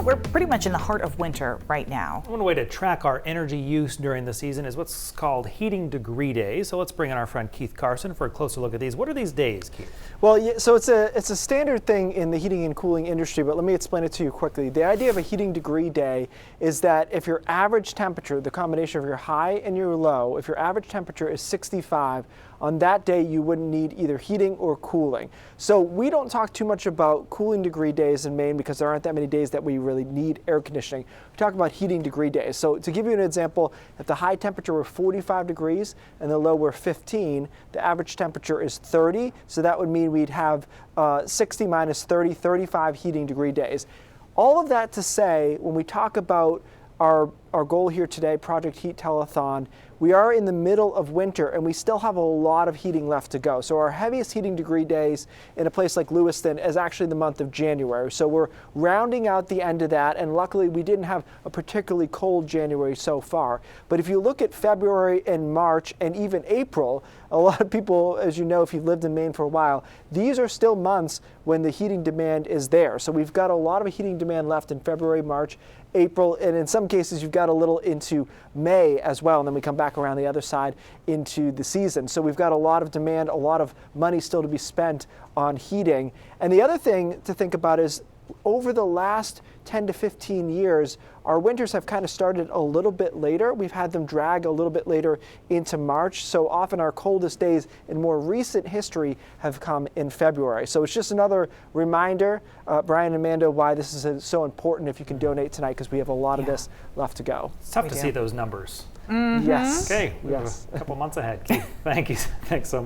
we're pretty much in the heart of winter right now. One way to track our energy use during the season is what's called heating degree days. So let's bring in our friend Keith Carson for a closer look at these. What are these days, Keith? Well, yeah, so it's a standard thing in the heating and cooling industry, but let me explain it to you quickly. The idea of a heating degree day is that if your average temperature, the combination of your high and your low, if your average temperature is 65, on that day you wouldn't need either heating or cooling. So we don't talk too much about cooling degree days in Maine because there aren't that many days that we really need air conditioning. We talk about heating degree days. So to give you an example, if the high temperature were 45 degrees and the low were 15, the average temperature is 30. So that would mean we'd have 60 minus 30, 35 heating degree days. All of that to say, when we talk about our goal here today, Project Heat Telethon, we are in the middle of winter and we still have a lot of heating left to go. So our heaviest heating degree days in a place like Lewiston is actually the month of January. So we're rounding out the end of that, and luckily we didn't have a particularly cold January so far. But if you look at February and March and even April, a lot of people, as you know, if you've lived in Maine for a while, these are still months when the heating demand is there. So we've got a lot of heating demand left in February, March, April, and in some cases you've got a little into May as well, and then we come back around the other side into the season. So we've got a lot of demand, a lot of money still to be spent on heating. And the other thing to think about is over the last 10 to 15 years, our winters have kind of started a little bit later. We've had them drag a little bit later into March. So often our coldest days in more recent history have come in February. So it's just another reminder, Brian and Amanda, why this is so important if you can donate tonight, because we have a lot of this left to go. It's tough to see those numbers. Yes. Okay, we yes. have a couple months ahead, Keith. Thank you. Thanks so much.